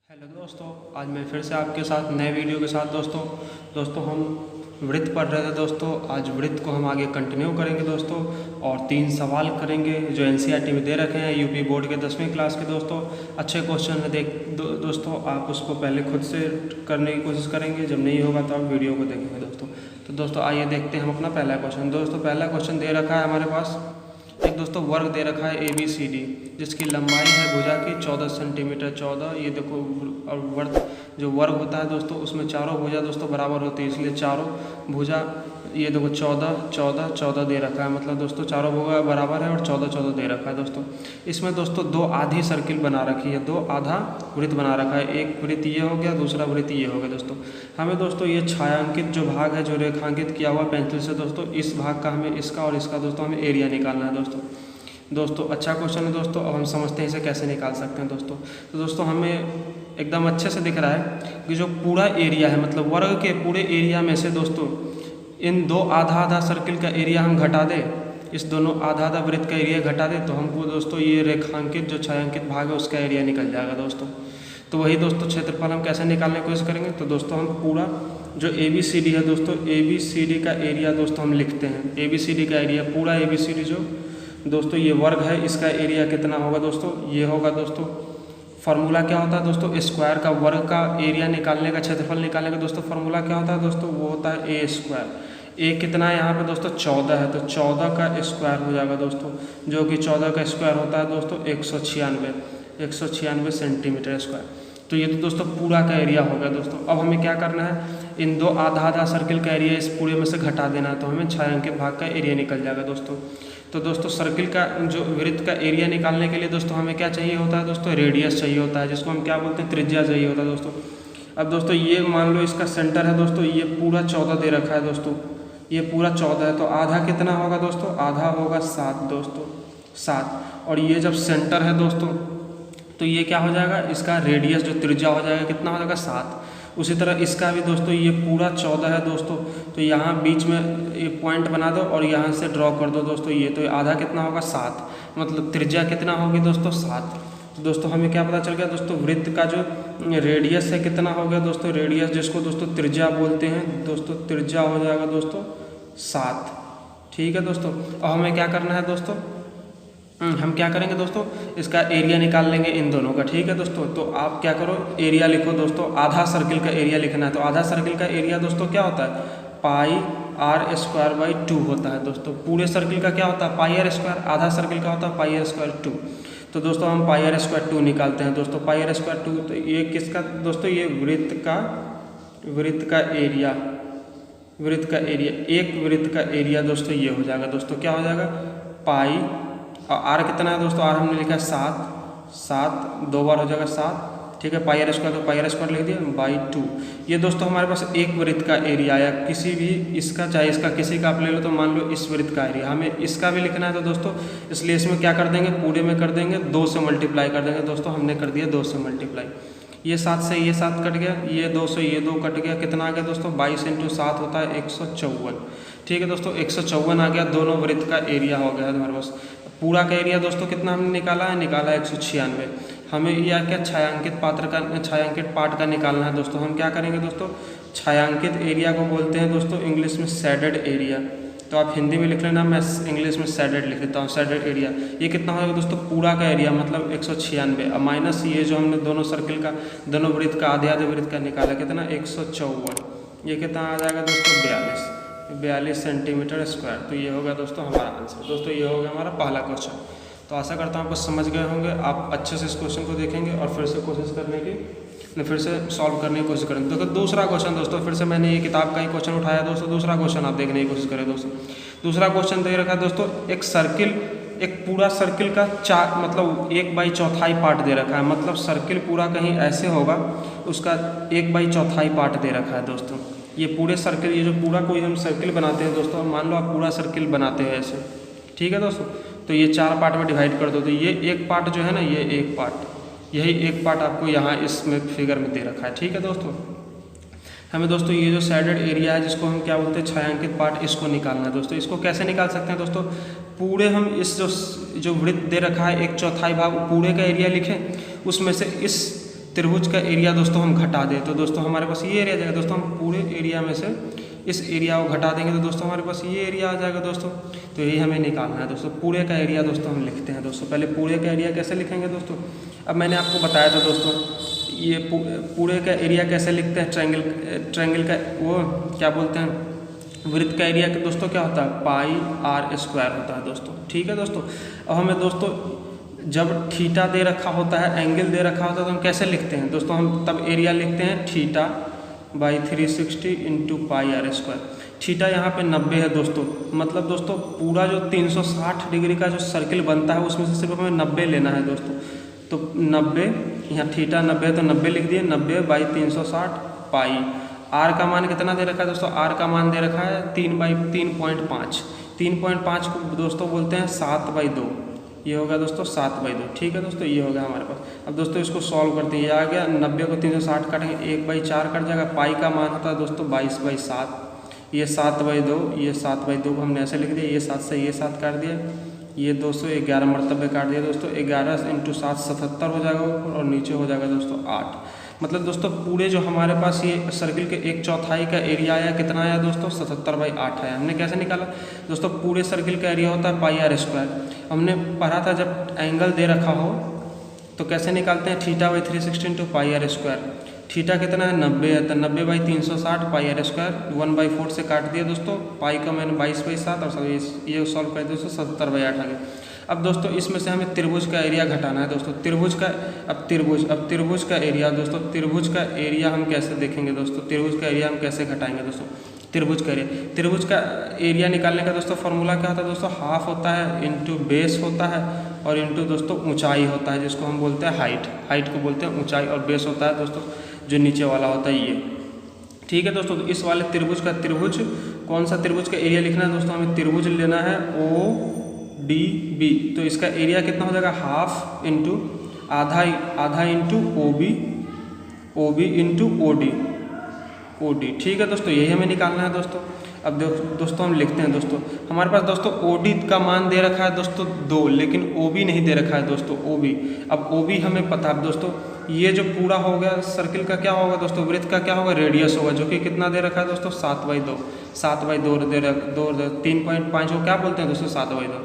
Hello दोस्तों, आज मैं फिर से आपके साथ नए वीडियो के साथ दोस्तों हम वृत्त पढ़ रहे थे दोस्तों। आज वृत्त को हम आगे कंटिन्यू करेंगे दोस्तों और 3 सवाल करेंगे जो एनसीईआरटी में दे रखे हैं यूपी बोर्ड के 10वीं क्लास के दोस्तों। अच्छे क्वेश्चन है दोस्तों आप उसको पहले खुद से करने की कोशिश करेंगे, जब नहीं होगा तो आप वीडियो को देखेंगे दोस्तों। तो दोस्तों आइए देखते हैं हम अपना पहला क्वेश्चन। दोस्तों पहला क्वेश्चन दे रखा है हमारे पास एक दोस्तों वर्ग दे रखा है ABCD, जिसकी लंबाई है भुजा की 14 सेंटीमीटर 14। ये देखो, और वर्ग जो वर्ग होता है दोस्तों उसमें चारों भुजा दोस्तों बराबर होती है, इसलिए चारों भुजा ये देखो 14 14 14 दे रखा है, मतलब दोस्तों चारों भुजा बराबर है और 14 14 दे रखा है दोस्तों। इसमें दोस्तों 2 आधी सर्किल बना रखी है, 2 आधा वृत्त बना रखा है। एक वृत्त ये हो गया, दूसरा वृत्त ये हो गया दोस्तों। हमें दोस्तों ये छायांकित जो भाग है जो रेखांकित किया हुआ पेंसिल से दोस्तों, इस भाग का हमें इसका और इसका दोस्तों हमें एरिया निकालना है दोस्तों। अच्छा क्वेश्चन है दोस्तों। अब हम समझते हैं इसे कैसे निकाल सकते हैं दोस्तों। तो दोस्तों हमें एकदम अच्छे से दिख रहा है कि जो पूरा एरिया है, मतलब वर्ग के पूरे एरिया में से दोस्तों इन 2 आधा आधा सर्किल का एरिया हम घटा दें, इस दोनों आधा आधा वृत्त का एरिया घटा दें, तो हमको दोस्तों ये रेखांकित जो छायांकित भाग है उसका एरिया निकल जाएगा दोस्तों। तो वही दोस्तों क्षेत्रफल हम कैसे निकालने की कोशिश करेंगे। तो दोस्तों हम पूरा जो ABCD है दोस्तों, ABCD का एरिया दोस्तों हम लिखते हैं। ABCD का एरिया पूरा ABCD जो दोस्तों ये वर्ग है, इसका एरिया कितना होगा दोस्तों, ये होगा दोस्तों। फार्मूला क्या होता है दोस्तों, स्क्वायर का वर्ग का एरिया निकालने का, क्षेत्रफल निकालने का दोस्तों फार्मूला क्या होता है दोस्तों, वो होता है A स्क्वायर। A कितना है यहाँ पे दोस्तों 14 है, तो 14 का स्क्वायर हो जाएगा दोस्तों, जो कि 14 का स्क्वायर होता है दोस्तों 196 सेंटीमीटर स्क्वायर। तो ये तो दोस्तों पूरा का एरिया हो गया दोस्तों। अब हमें क्या करना है, इन 2 आधा आधा सर्किल का एरिया इस पूरे में से घटा देना है, तो हमें छायांकित भाग का एरिया निकल जाएगा दोस्तों। तो दोस्तों सर्किल का जो वृत्त का एरिया निकालने के लिए दोस्तों हमें क्या चाहिए होता है दोस्तों, रेडियस चाहिए होता है, जिसको हम क्या बोलते हैं, त्रिज्या चाहिए होता है दोस्तों। अब दोस्तों ये मान लो इसका सेंटर है दोस्तों, ये पूरा 14 दे रखा है दोस्तों, ये पूरा 14 है, तो आधा कितना होगा दोस्तों, आधा होगा 7 दोस्तों, 7। और ये जब सेंटर है दोस्तों तो ये क्या हो जाएगा, इसका रेडियस जो त्रिज्या हो जाएगा कितना हो जाएगा 7। उसी तरह इसका भी दोस्तों ये पूरा 14 है दोस्तों, तो यहाँ बीच में ये पॉइंट बना दो और यहाँ से ड्रॉ कर दो दोस्तों, ये तो आधा कितना होगा 7, मतलब त्रिज्या कितना होगी दोस्तों 7। तो दोस्तों हमें क्या पता चल गया दोस्तों, वृत्त का जो रेडियस है कितना हो गया दोस्तों, रेडियस जिसको दोस्तों त्रिज्या बोलते हैं दोस्तों, त्रिज्या हो जाएगा दोस्तों 7। ठीक है दोस्तों। अब हमें क्या करना है दोस्तों, हम क्या करेंगे दोस्तों, इसका एरिया निकाल लेंगे इन दोनों का। ठीक है दोस्तों, तो आप क्या करो, एरिया लिखो दोस्तों, आधा सर्किल का एरिया लिखना है। तो आधा सर्किल का एरिया दोस्तों क्या होता है, पाई r स्क्वायर बाई 2 होता है दोस्तों। पूरे सर्किल का क्या होता है, पाई r स्क्वायर, आधा सर्किल का होता है पाई r स्क्वायर 2। तो दोस्तों हम पाई r स्क्वायर 2 निकालते हैं दोस्तों, पाई r स्क्वायर 2। तो ये किसका दोस्तों, ये वृत्त का एरिया, एक वृत्त का एरिया दोस्तों ये हो जाएगा दोस्तों, क्या हो जाएगा, पाई, और आर कितना है दोस्तों, आर हमने लिखा है 7 2 बार हो जाएगा 7। ठीक है, पाई r स्क्वायर, तो पाई r स्क्वायर लिख दिया बाई 2। ये दोस्तों हमारे पास एक वृत्त का एरिया आया, किसी भी इसका चाहे इसका किसी का आप ले लो, तो मान लो इस वृत्त का एरिया हमें इसका भी लिखना है। तो दोस्तों इसलिए इसमें क्या कर देंगे, पूरे में कर देंगे 2 से मल्टीप्लाई कर देंगे दोस्तों। हमने कर दिया 2 से मल्टीप्लाई, ये 7 से ये 7 कट गया, ये 2 से ये 2 कट गया, कितना आ गया दोस्तों, 22 × 7 होता है 154। ठीक है दोस्तों, 154 आ गया, दोनों वृत्त का एरिया हो गया हमारे पास। पूरा का एरिया दोस्तों कितना हमने निकाला है, 196। हमें यह क्या छायांकित पार्ट का निकालना है दोस्तों। हम क्या करेंगे दोस्तों, छायांकित एरिया को बोलते हैं दोस्तों इंग्लिश में शेडेड एरिया। तो आप हिंदी में लिख लेना, मैं इंग्लिश में शेडेड लिख लेता हूँ, शेडेड एरिया। ये कितना होगा दोस्तों, पूरा का एरिया मतलब 196, और माइनस ये जो हमने दोनों सर्किल का, दोनों वृत्त का, आधे आधे वृत्त का निकाला, कितना 154। ये कितना आ जाएगा दोस्तों 42 सेंटीमीटर स्क्वायर। तो ये होगा दोस्तों हमारा आंसर। दोस्तों ये हो गया हमारा पहला क्वेश्चन। तो आशा करता हूँ आप समझ गए होंगे। आप अच्छे से इस क्वेश्चन को देखेंगे और फिर से कोशिश करने की, फिर से सॉल्व करने की कोशिश करेंगे। तो दूसरा क्वेश्चन दोस्तों, फिर से मैंने ये किताब का ही क्वेश्चन उठाया दोस्तों। दूसरा क्वेश्चन आप देखने की कोशिश करें दोस्तों। दूसरा क्वेश्चन दे रखा है दोस्तों, एक पूरा सर्किल का मतलब 1/4 पार्ट दे रखा है, मतलब सर्किल पूरा कहीं ऐसे होगा, उसका 1/4 पार्ट दे रखा है दोस्तों। ये पूरे सर्किल, ये जो पूरा कोई हम सर्किल बनाते हैं दोस्तों, मान लो आप पूरा सर्किल बनाते हैं ऐसे, ठीक है दोस्तों, तो ये 4 पार्ट में डिवाइड कर दो। तो ये एक पार्ट जो है ना, ये एक पार्ट, यही एक पार्ट आपको यहाँ इसमें फिगर में दे रखा है। ठीक है दोस्तों, हमें दोस्तों ये जो शेडेड एरिया है, जिसको हम क्या बोलते हैं छायांकित पार्ट, इसको निकालना है दोस्तों। इसको कैसे निकाल सकते हैं दोस्तों, पूरे हम इस जो वृत्त दे रखा है 1/4 भाग पूरे का एरिया लिखें, उसमें से इस त्रिभुज का एरिया दोस्तों हम घटा दें तो दोस्तों हमारे पास ये एरिया आ जाएगा दोस्तों। हम पूरे एरिया में से इस एरिया को घटा देंगे तो दोस्तों हमारे पास ये एरिया आ जाएगा दोस्तों। तो यही हमें निकालना है दोस्तों। पूरे का एरिया दोस्तों हम लिखते हैं दोस्तों। पहले पूरे का एरिया कैसे लिखेंगे दोस्तों, अब मैंने आपको बताया था दोस्तों ये पूरे का एरिया कैसे लिखते हैं। ट्रायंगल का वो क्या बोलते हैं, वृत्त का एरिया दोस्तों क्या होता है, पाई आर स्क्वायर होता है दोस्तों। ठीक है दोस्तों। अब हमें दोस्तों जब थीटा दे रखा होता है, एंगल दे रखा होता है, तो हम कैसे लिखते हैं दोस्तों, हम तब एरिया लिखते हैं theta by 360 into pi r square. Theta यहाँ पे 90 है दोस्तों, मतलब दोस्तों पूरा जो 360 डिग्री का जो सर्किल बनता है उसमें से सिर्फ हमें 90 लेना है दोस्तों। तो 90 यहाँ थीटा 90 है तो 90 लिख दिए, 90 बाई 360 पाई। आर का मान कितना दे रखा है दोस्तों, आर का मान दे रखा है 3/3.5। 3.5 को दोस्तों बोलते हैं 7/2। ये होगा दोस्तों 7/2। ठीक है दोस्तों, ये हो गया हमारे पास। अब दोस्तों इसको सॉल्व करते हैं। ये आ गया 90 को 360 काटेंगे 1/4 कट जाएगा। पाई का मान होता है दोस्तों 22/7। ये 7/2, ये 7/2 को हमने ऐसे लिख दिया। ये 7 से ये 7 काट दिया, ये 211 मरतबे काट दिया दोस्तों। 11 × 7 77 हो जाएगा ऊपर और नीचे हो जाएगा दोस्तों 8। मतलब दोस्तों पूरे जो हमारे पास ये सर्किल के 1/4 का एरिया आया, कितना आया दोस्तों 77/8 आया। हमने कैसे निकाला दोस्तों, पूरे सर्किल का एरिया होता है पाई आर स्क्वायर। हमने पढ़ा था जब एंगल दे रखा हो तो कैसे निकालते हैं, theta by 360 into pi r square. Theta कितना है 90 है, तो 90/360 पाई आर स्क्वायर 1/4 से काट दिया दोस्तों। पाई का मैंने 22/7 और ये सॉल्व कर दिया दोस्तों 77/8 आ गया। अब दोस्तों इसमें से हमें त्रिभुज का एरिया घटाना है दोस्तों। अब त्रिभुज का एरिया दोस्तों, त्रिभुज का एरिया हम कैसे देखेंगे दोस्तों, त्रिभुज का एरिया हम कैसे घटाएंगे दोस्तों। त्रिभुज का एरिया निकालने का दोस्तों फॉर्मूला क्या होता है दोस्तों, हाफ होता है इंटू बेस होता है और इंटू दोस्तों ऊंचाई होता है, जिसको हम बोलते हैं हाइट को बोलते हैं ऊंचाई, और बेस होता है दोस्तों जो नीचे वाला होता है ये। ठीक है दोस्तों, तो इस वाले त्रिभुज कौन सा त्रिभुज का एरिया लिखना है दोस्तों, हमें त्रिभुज लेना है ODB। तो इसका एरिया कितना हो जाएगा, हाफ इंटू आधा इंटू OB इंटू OD। ठीक है दोस्तों, यही हमें निकालना है दोस्तों। अब दोस्तों हम लिखते हैं दोस्तों, हमारे पास दोस्तों OD का मान दे रखा है दोस्तों 2, लेकिन OB नहीं दे रखा है दोस्तों OB। अब OB हमें पता है दोस्तों, ये जो पूरा हो गया सर्किल का क्या होगा दोस्तों, वृत्त का क्या होगा, रेडियस होगा, जो कि कितना दे रखा है दोस्तों 7/2 दे रखा 3.5 को क्या बोलते हैं दोस्तों 7/2।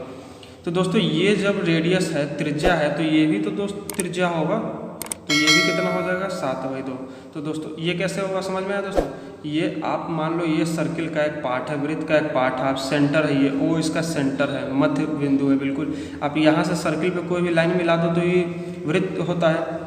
तो दोस्तों ये जब रेडियस है, त्रिज्या है, तो ये भी तो दोस्तों त्रिज्या होगा, तो ये भी कितना हो जाएगा 7/2। तो दोस्तों ये कैसे होगा समझ में आया दोस्तों, ये आप मान लो ये सर्किल का एक पार्ट है, वृत्त का एक पार्ट है, आप सेंटर है ये O इसका सेंटर है, मध्य बिंदु है बिल्कुल। आप यहाँ से सर्किल पे कोई भी लाइन मिला दो तो ये वृत्त होता है,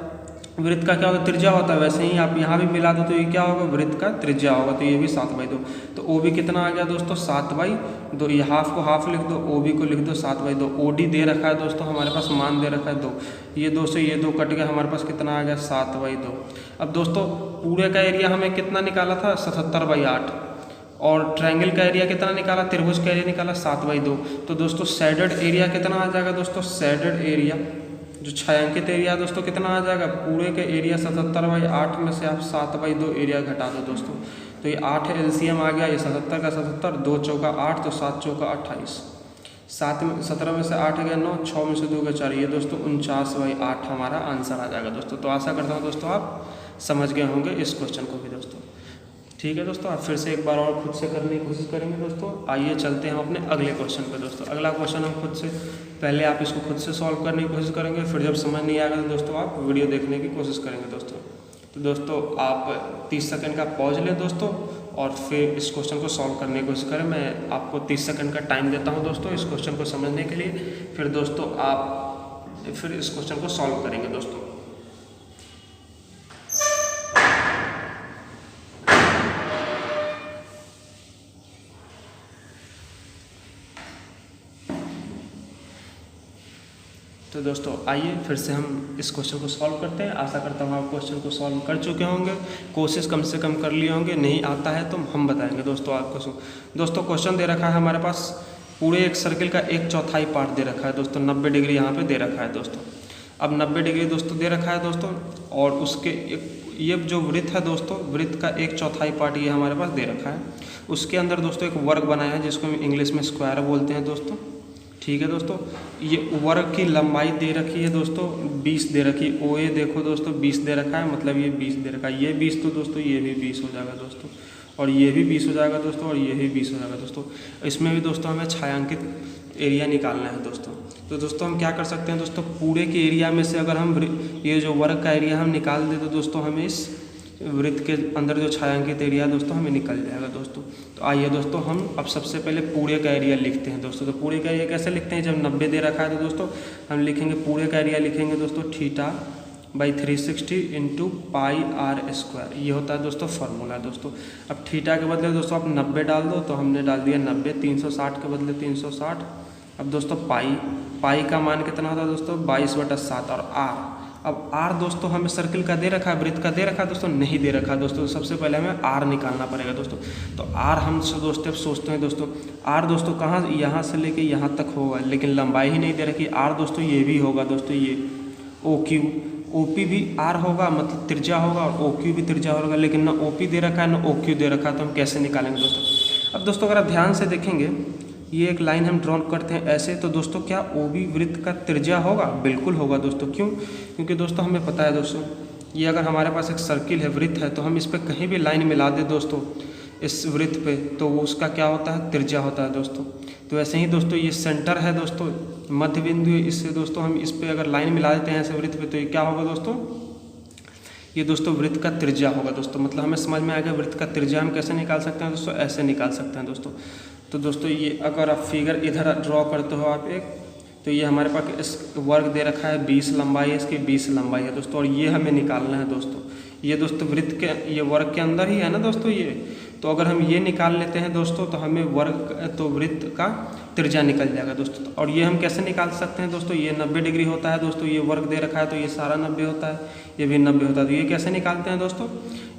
वृत्त का क्या होता है त्रिज्या होता है। वैसे ही आप यहाँ भी मिला दो तो ये क्या होगा, वृत्त का त्रिज्या होगा, तो ये भी 7/2। तो OB कितना आ गया दोस्तों 7/2। ये हाफ को हाफ लिख दो, OB को लिख दो 7/2। OD दे रखा है दोस्तों, हमारे पास मान दे रखा है 2, ये 2 से ये 2 कट गया, हमारे पास कितना आ गया 7/2। अब दोस्तों पूरे का एरिया हमें कितना निकाला था 77/8, और ट्रायंगल का एरिया कितना निकाला, त्रिभुज का एरिया निकाला 7/2। तो दोस्तों सैडेड एरिया कितना आ जाएगा दोस्तों, सैडेड एरिया जो छायांकित एरिया दोस्तों कितना आ जाएगा, पूरे के एरिया 77/8 में से आप 7/2 एरिया घटा दो दोस्तों, तो ये 8 LCM आ गया, ये 77 का 77, 2 चौका 8, तो 7 चौका 28, 17 में से 8 गया 9, 6 में से 2 गया 4, ये दोस्तों 49/8 हमारा आंसर आ जाएगा दोस्तों। तो आशा करता हूँ दोस्तों आप समझ गए होंगे इस क्वेश्चन को भी दोस्तों। ठीक है दोस्तों, आप फिर से एक बार और खुद से करने की कोशिश करेंगे दोस्तों। आइए चलते हैं अपने अगले क्वेश्चन पे दोस्तों। अगला क्वेश्चन हम खुद से, पहले आप इसको खुद से सॉल्व करने की कोशिश करेंगे, फिर जब समझ नहीं आएगा तो दोस्तों आप वीडियो देखने की कोशिश करेंगे दोस्तों। तो दोस्तों आप 30 सेकंड का पॉज लें दोस्तों और फिर इस क्वेश्चन को सॉल्व करने की कोशिश करें। मैं आपको 30 सेकंड का टाइम देता हूँ दोस्तों इस क्वेश्चन को समझने के लिए, फिर दोस्तों आप फिर इस क्वेश्चन को सॉल्व करेंगे दोस्तों। तो दोस्तों आइए फिर से हम इस क्वेश्चन को सॉल्व करते हैं। आशा करता हूँ आप क्वेश्चन को सॉल्व कर चुके होंगे, कोशिश कम से कम कर लिए होंगे। नहीं आता है तो हम बताएंगे दोस्तों आपको। दोस्तों क्वेश्चन दे रखा है हमारे पास, पूरे एक सर्किल का 1/4 पार्ट दे रखा है दोस्तों, 90 डिग्री यहाँ पे दे रखा है दोस्तों। अब 90 डिग्री दोस्तों दे रखा है दोस्तों, और उसके ये जो वृत्त है दोस्तों, वृत्त का 1/4 पार्ट ये हमारे पास दे रखा है। उसके अंदर दोस्तों एक वर्ग बनाया है जिसको हम इंग्लिश में स्क्वायर बोलते हैं दोस्तों। ठीक है दोस्तों। ये वर्ग की लंबाई दे रखी है दोस्तों 20 दे रखी है। OA देखो दोस्तों 20 दे रखा है, मतलब ये 20 दे रखा है। ये 20 तो दोस्तों ये भी 20 हो जाएगा दोस्तों, और ये भी 20 हो जाएगा दोस्तों, और ये भी 20 हो जाएगा दोस्तों। इसमें भी दोस्तों हमें छायांकित एरिया निकालना है दोस्तों। तो दोस्तों हम क्या कर सकते हैं दोस्तों, पूरे के एरिया में से अगर हम ये जो वर्ग का एरिया हम निकाल दें तो दोस्तों हमें इस वृत्त के अंदर जो छायांकित एरिया दोस्तों हमें निकल जाएगा दोस्तों। तो आइए दोस्तों हम अब सबसे पहले पूरे का एरिया लिखते हैं दोस्तों। तो पूरे का एरिया कैसे लिखते हैं, जब 90 दे रखा है तो दोस्तों हम लिखेंगे पूरे का एरिया लिखेंगे दोस्तों θ/360 इंटू πr²। ये होता है दोस्तों फार्मूला दोस्तों। अब थीटा के बदले दोस्तों आप 90 डाल दो, तो हमने डाल दिया 90, 360 के बदले 360। अब दोस्तों पाई का मान कितना होता है दोस्तों 22/7। और आर, अब आर दोस्तों हमें सर्किल का दे रखा है, वृत्त का दे रखा है दोस्तों, नहीं दे रखा दोस्तों। सबसे पहले हमें आर निकालना पड़ेगा दोस्तों। तो आर हम दो स्टेप सोचते हैं दोस्तों। आर दोस्तों कहाँ, यहाँ से लेके यहाँ तक होगा, लेकिन लंबाई ही नहीं दे रखी। आर दोस्तों ये भी होगा दोस्तों, ये OP भी आर होगा, मतलब त्रिज्या होगा, और OQ भी त्रिज्या होगा, लेकिन ना OP दे रखा है ना OQ दे रखा है। तो हम कैसे निकालेंगे दोस्तों। अब दोस्तों अगर आप ध्यान से देखेंगे, ये एक लाइन हम ड्रॉ करते हैं ऐसे, तो दोस्तों क्या OB वृत्त का त्रिज्या होगा, बिल्कुल होगा दोस्तों। क्यों, क्योंकि दोस्तों हमें पता है दोस्तों, ये अगर हमारे पास एक सर्किल है, वृत्त है, तो हम इस पर कहीं भी लाइन मिला दें दोस्तों इस वृत्त पे, तो वो उसका क्या होता है, त्रिज्या होता है दोस्तों। तो ऐसे ही दोस्तों ये सेंटर है दोस्तों, मध्य बिंदु है, इससे दोस्तों हम इस पे अगर लाइन मिला देते हैं ऐसे वृत्त पे, तो ये क्या होगा दोस्तों, ये दोस्तों वृत्त का त्रिज्या होगा दोस्तों। मतलब हमें समझ में आ गया वृत्त का त्रिज्या हम कैसे निकाल सकते हैं दोस्तों, ऐसे निकाल सकते हैं दोस्तों। तो दोस्तों ये अगर आप फिगर इधर ड्रॉ करते हो आप एक, तो ये हमारे पास इस वर्ग दे रखा है 20 लंबाई है, इसकी 20 लंबाई है दोस्तों, और ये हमें निकालना है दोस्तों। ये दोस्तों वृत्त के, ये वर्ग के अंदर ही है ना दोस्तों ये। तो अगर हम ये निकाल लेते हैं दोस्तों, तो हमें वृत्त का त्रिज्या निकल जाएगा दोस्तों। और ये हम कैसे निकाल सकते हैं दोस्तों, ये 90 डिग्री होता है दोस्तों, ये वर्ग दे रखा है तो ये सारा 90 होता है, ये भी 90 होता है। तो ये कैसे निकालते हैं दोस्तों,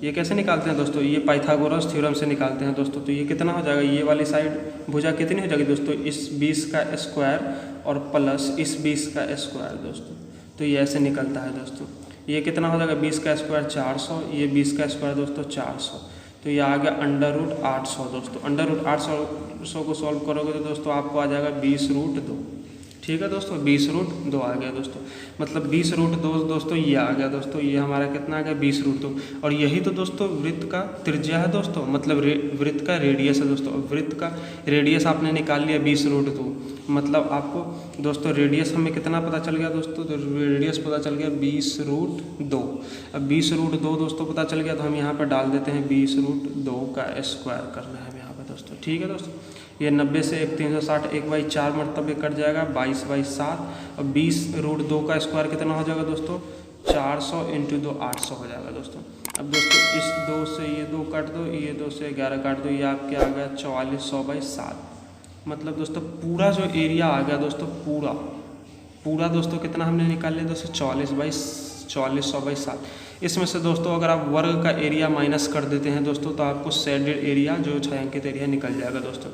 ये कैसे निकालते हैं दोस्तों, ये पाइथागोरस थ्योरम से निकालते हैं दोस्तों। तो ये कितना हो जाएगा, ये वाली साइड भुजा कितनी हो जाएगी दोस्तों, इस 20 का स्क्वायर और प्लस इस 20 का स्क्वायर दोस्तों। तो ये ऐसे निकलता है दोस्तों। ये कितना हो जाएगा, 20 का स्क्वायर 400, ये 20 का स्क्वायर दोस्तों 400। तो ये आ गया √800 दोस्तों। √800 को सॉल्व करोगे तो दोस्तों आपको आ जाएगा 20√2। ठीक है दोस्तों, 20√2 आ गया दोस्तों। मतलब 20√2 दोस्तों ये आ गया दोस्तों। ये हमारा कितना आ गया 20√2। और यही तो दोस्तों वृत्त का त्रिज्या है दोस्तों, मतलब वृत्त का रेडियस है दोस्तों। वृत्त का रेडियस आपने निकाल लिया 20√2, मतलब आपको दोस्तों रेडियस हमें कितना पता चल गया दोस्तों, तो रेडियस पता चल गया 20√2। अब 20√2 दोस्तों पता चल गया, तो हम यहाँ पर डाल देते हैं 20√2 का स्क्वायर करना है यहाँ पर दोस्तों। ठीक है दोस्तों, ये 90 से 360 1/4 मरतबे कट जाएगा 22/7। और 20√2 का स्क्वायर कितना हो जाएगा दोस्तों, 400 × 2 800 हो जाएगा दोस्तों। अब दोस्तों इस 2 से ये 2 काट दो, ये 2 से 11 काट दो, ये आपके आ गया 4400/7। मतलब दोस्तों पूरा जो एरिया आ गया दोस्तों, पूरा दोस्तों कितना हमने निकाल लिया दोस्तों, 4400/7। इसमें से दोस्तों अगर आप वर्ग का एरिया माइनस कर देते हैं दोस्तों, तो आपको शेडेड एरिया जो छायांकित एरिया निकल जाएगा दोस्तों।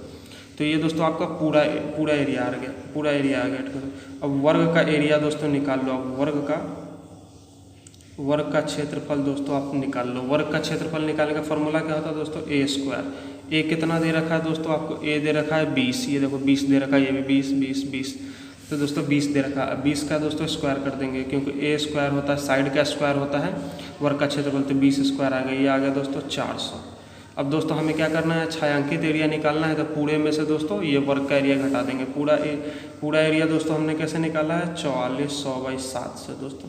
तो ये दोस्तों आपका पूरा एरिया आ गया, पूरा एरिया आ गया। अब वर्ग का एरिया दोस्तों निकाल लो। अब वर्ग का क्षेत्रफल दोस्तों आप निकाल लो। वर्ग का क्षेत्रफल निकालने का फॉर्मूला क्या होता है दोस्तों, A²। ए कितना दे रखा है दोस्तों, आपको ए दे रखा है 20, ये देखो 20 दे रखा है, ये भी 20। तो दोस्तों 20 दे रखा है। 20 का दोस्तों स्क्वायर कर देंगे, क्योंकि A² होता है साइड का स्क्वायर होता है वर्ग का क्षेत्रफल, तो 20 स्क्वायर आ गया, ये आ गया दोस्तों 400। अब दोस्तों हमें क्या करना है, छायांकित एरिया निकालना है। तो पूरे में से दोस्तों ये वर्ग का एरिया घटा देंगे। पूरा एरिया दोस्तों हमने कैसे निकाला है, 4400/7 से दोस्तों,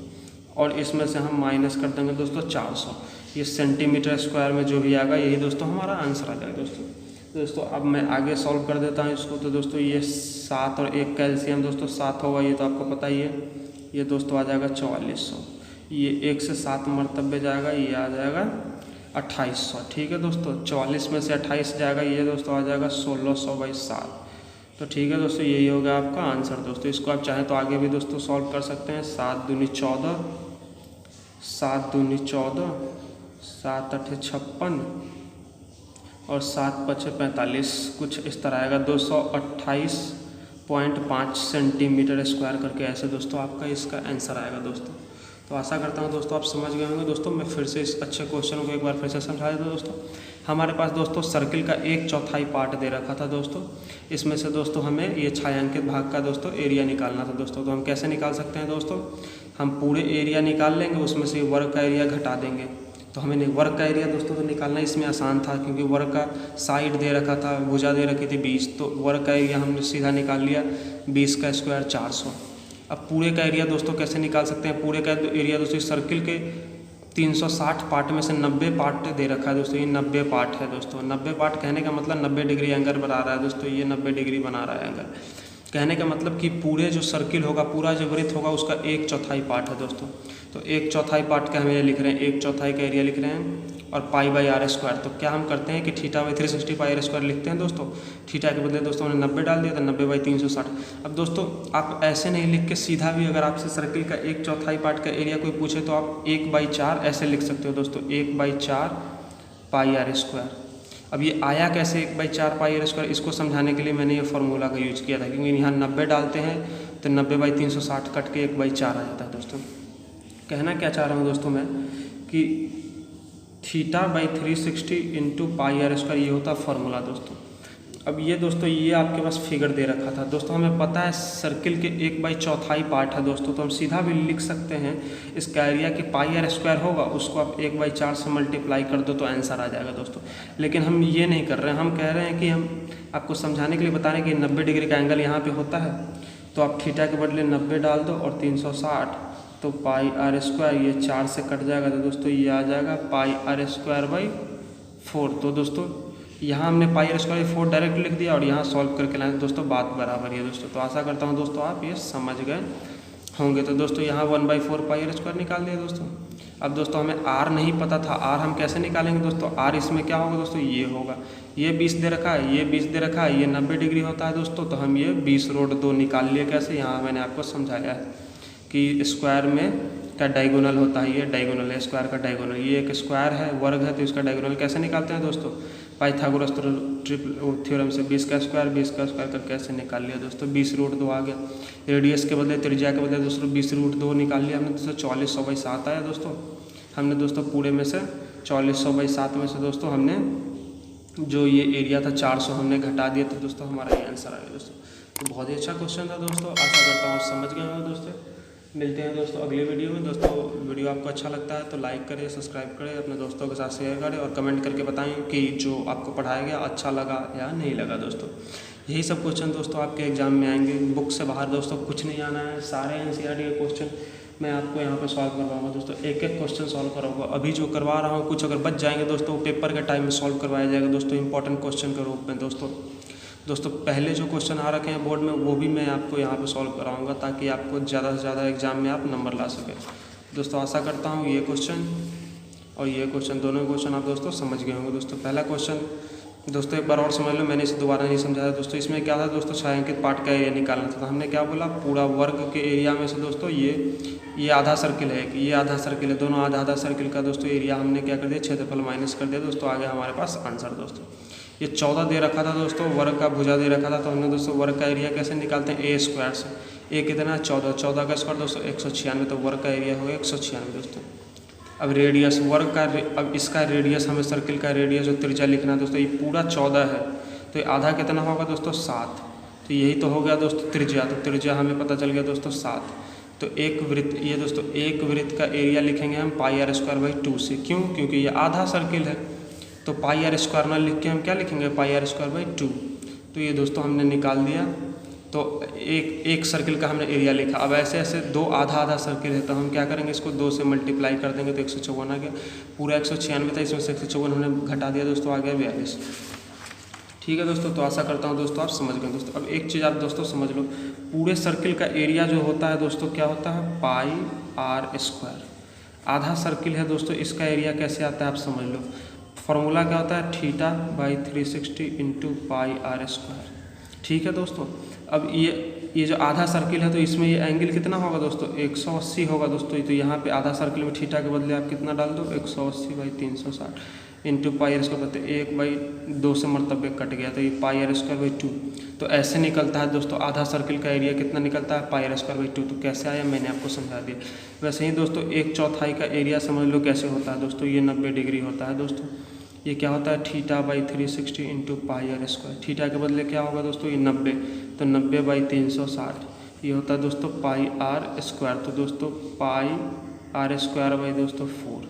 और इसमें से हम माइनस कर देंगे दोस्तों 400। ये सेंटीमीटर स्क्वायर में जो भी आएगा यही दोस्तों हमारा आंसर आ जाएगा दोस्तों। अब मैं आगे सॉल्व कर देता हूँ इसको। तो दोस्तों ये 7 और 1 का एलसीएम दोस्तों 7 होगा, ये तो आपको पता ही है। ये दोस्तों आ जाएगा 4400। ये 1 से 7 मरतबे जाएगा, ये आ जाएगा 2800। ठीक है दोस्तों, 44 में से 28 जाएगा, ये दोस्तों आ जाएगा 1600/7। तो ठीक है दोस्तों, यही होगा आपका आंसर दोस्तों। इसको आप चाहें तो आगे भी दोस्तों सॉल्व कर सकते हैं। 7 दूनी 14, 7 दूनी 14, 7 8 56 और 7 5 45, कुछ इस तरह आएगा 228.5 सेंटीमीटर स्क्वायर करके, ऐसे दोस्तों आपका इसका आंसर आएगा दोस्तों। तो आशा करता हूँ दोस्तों आप समझ गए होंगे। दोस्तों मैं फिर से इस अच्छे क्वेश्चन को एक बार फिर से समझा देता हूँ। दोस्तों हमारे पास दोस्तों सर्किल का 1/4 पार्ट दे रखा था दोस्तों। इसमें से दोस्तों हमें ये छायांकित भाग का दोस्तों एरिया निकालना था दोस्तों। तो हम कैसे निकाल सकते हैं दोस्तों, हम पूरे एरिया निकाल लेंगे, उसमें से वर्ग का एरिया घटा देंगे। तो हमें वर्ग का एरिया दोस्तों तो निकालना इसमें आसान था, क्योंकि वर्ग का साइड दे रखा था, भुजा दे रखी थी 20, तो वर्ग का एरिया हमने सीधा निकाल लिया 20 का स्क्वायर 400। अब पूरे का एरिया दोस्तों कैसे निकाल सकते हैं, पूरे का एरिया दोस्तों सर्किल के 360 पार्ट में से 90 पार्ट दे रखा है दोस्तों। ये 90 पार्ट है दोस्तों। 90 पार्ट कहने का मतलब 90 डिग्री एंगल बना रहा है दोस्तों। ये 90 डिग्री बना रहा है एंगल, कहने का मतलब कि पूरे जो सर्किल होगा, पूरा जो वृत्त होगा, उसका 1/4 पार्ट है दोस्तों। तो 1/4 पार्ट का हम ये लिख रहे हैं, 1/4 का एरिया लिख रहे हैं, और π/r²। तो क्या हम करते हैं कि θ/360 πr² लिखते हैं दोस्तों। थीटा के बदले दोस्तों हमने 90 डाल दिया, तो 90/360। अब दोस्तों आप ऐसे नहीं लिख के सीधा भी, अगर आपसे सर्किल का 1/4 पार्ट का एरिया कोई पूछे तो आप 1/4 ऐसे लिख सकते हो दोस्तों, 1/4 πr²। अब ये आया कैसे 1/4 πr², इसको समझाने के लिए मैंने ये फार्मूला का यूज किया था, क्योंकि यहाँ 90 डालते हैं तो 90/360 कट के 1/4 आ जाता है दोस्तों। कहना क्या चाह रहा हूँ दोस्तों मैं कि θ/360 × πr², ये होता फार्मूला दोस्तों। अब ये दोस्तों ये आपके पास फिगर दे रखा था दोस्तों। हमें पता है सर्किल के 1/4 पार्ट है दोस्तों, तो हम सीधा भी लिख सकते हैं इसका एरिया कि πr² होगा, उसको आप 1/4 से मल्टीप्लाई कर दो तो आंसर आ जाएगा दोस्तों। लेकिन हम ये नहीं कर रहे हैं, हम कह रहे हैं कि हम आपको समझाने के लिए बता रहे हैं कि 90 डिग्री का एंगल यहाँ पर होता है, तो आप थीटा के बदले 90 डाल दो और 360, तो πr², ये 4 से कट जाएगा, तो दोस्तों ये आ जाएगा πr²/4। तो दोस्तों यहाँ हमने πr²/4 डायरेक्ट लिख दिया और यहाँ सॉल्व करके लाए दोस्तों, बात बराबर है दोस्तों। तो आशा करता हूँ दोस्तों आप ये समझ गए होंगे। तो दोस्तों यहाँ 1/4 πr² निकाल दिया दोस्तों। अब दोस्तों हमें r नहीं पता था, r हम कैसे निकालेंगे दोस्तों, r इसमें क्या होगा दोस्तों, ये होगा, ये 20 दे रखा है, ये 20 दे रखा है, ये 90 डिग्री होता है दोस्तों। तो हम ये 20√2 निकाल लिए। कैसे, यहाँ मैंने आपको समझाया है कि स्क्वायर में का डायगोनल होता है, ये डायगोनल है, स्क्वायर का डायगोनल, ये एक स्क्वायर है, वर्ग है, तो इसका डायगोनल कैसे निकालते हैं दोस्तों, पाइथागोरस थ्योरम से 20 का स्क्वायर करके ऐसे निकाल लिया दोस्तों। 20√2 आ गया। रेडियस के बदले, त्रिज्या के बदले दोस्तों 20√2 निकाल लिया हमने दोस्तों। 4400/7 आया दोस्तों। हमने दोस्तों पूरे में से 4400/7 में से दोस्तों हमने जो ये एरिया था 400 हमने घटा दिया, तो दोस्तों हमारा ये आंसर आ गया दोस्तों। तो बहुत ही अच्छा क्वेश्चन था दोस्तों। आशा करता हूँ आप समझ गए होंगे दोस्तों। मिलते हैं दोस्तों अगले वीडियो में। दोस्तों वीडियो आपको अच्छा लगता है तो लाइक करें, सब्सक्राइब करें, अपने दोस्तों के साथ शेयर करें और कमेंट करके बताएं कि जो आपको पढ़ाया गया अच्छा लगा या नहीं लगा दोस्तों। यही सब क्वेश्चन दोस्तों आपके एग्जाम में आएंगे। बुक से बाहर दोस्तों कुछ नहीं आना है, सारे एनसीईआरटी के क्वेश्चन मैं आपको यहाँ पर सॉल्व करवाऊंगा दोस्तों। एक एक क्वेश्चन सॉल्व कराऊंगा। अभी जो करवा रहा हूँ कुछ अगर बच जाएंगे दोस्तों, पेपर के टाइम में सॉल्व करवाया जाएगा दोस्तों, इंपॉर्टेंट क्वेश्चन के रूप में दोस्तों पहले जो क्वेश्चन आ रखे हैं बोर्ड में वो भी मैं आपको यहाँ पे सॉल्व कराऊंगा, ताकि आपको ज़्यादा से ज़्यादा एग्जाम में आप नंबर ला सकें दोस्तों। आशा करता हूँ ये क्वेश्चन और ये क्वेश्चन, दोनों क्वेश्चन आप दोस्तों समझ गए होंगे दोस्तों। पहला क्वेश्चन दोस्तों एक बार और समझ लो, मैंने इसे दोबारा नहीं समझाया दोस्तों। इसमें क्या था दोस्तों, छायांकित पार्ट का एरिया निकालना था। तो हमने क्या बोला, पूरा वर्ग के एरिया में से दोस्तों ये आधा सर्किल है, कि ये आधा सर्किल है, दोनों आधा सर्किल का दोस्तों एरिया हमने क्या कर दिया, क्षेत्रफल माइनस कर दिया दोस्तों। आगे हमारे पास आंसर दोस्तों। ये 14 दे रखा था दोस्तों, वर्ग का भुजा दे रखा था, तो हमने दोस्तों वर्ग का एरिया कैसे निकालते हैं, a² से। a कितना है 14 का स्क्वायर दोस्तों 196, तो वर्ग का एरिया हो गया 196 दोस्तों। अब रेडियस वर्ग का, अब इसका रेडियस हमें सर्किल का रेडियस जो त्रिज्या लिखना है दोस्तों, ये पूरा 14 है, तो ये आधा कितना होगा दोस्तों 7। तो यही तो हो गया दोस्तों त्रिज्या। तो त्रिज्या हमें पता चल गया दोस्तों 7। तो एक वृत्त, ये दोस्तों एक वृत्त का एरिया लिखेंगे हम πr²/2 से। क्यों, क्योंकि ये आधा सर्किल है, तो πr² ना लिख के हम क्या लिखेंगे, πr²/2। तो ये दोस्तों हमने निकाल दिया। तो एक सर्किल का हमने एरिया लिखा। अब ऐसे ऐसे दो आधा सर्किल है, तो हम क्या करेंगे, इसको 2 से मल्टीप्लाई कर देंगे तो 154 आ गया। पूरा 196 था, इसमें से 154 हमने घटा दिया दोस्तों, आ गया 42। ठीक है दोस्तों। तो आशा करता हूँ दोस्तों आप समझ गए दोस्तों। अब एक चीज़ आप दोस्तों समझ लो, पूरे सर्किल का एरिया जो होता है दोस्तों क्या होता है, πr²। आधा सर्किल है दोस्तों, इसका एरिया कैसे आता है आप समझ लो। फॉर्मूला क्या होता है, θ/360 × πr²। ठीक है दोस्तों। अब ये जो आधा सर्किल है तो इसमें ये एंगल कितना होगा दोस्तों, 180 होगा दोस्तों। तो यहाँ पे आधा सर्किल में थीटा के बदले आप कितना डाल दो, 180/360 × πr²। 1/2 से मर्तबे कट गया, तो ये πr²/2। तो ऐसे निकलता है दोस्तों आधा सर्किल का एरिया कितना निकलता है पाई आर स्क्वायर बाई 2। तो कैसे आया मैंने आपको समझा दिया। वैसे ही दोस्तों 1/4 का एरिया समझ लो कैसे होता है दोस्तों, ये 90 डिग्री होता है दोस्तों। ये क्या होता है θ/360 into pi r square. Theta के बदले क्या होगा दोस्तों ये 90, तो 90/360 ये होता है दोस्तों पाई आर स्क्वायर। तो दोस्तों पाई आर स्क्वायर बाई दोस्तों 4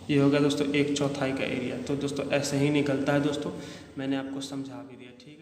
ये हो गया दोस्तों 1/4 का एरिया। तो दोस्तों ऐसे ही निकलता है दोस्तों, मैंने आपको समझा भी दिया, ठीक है।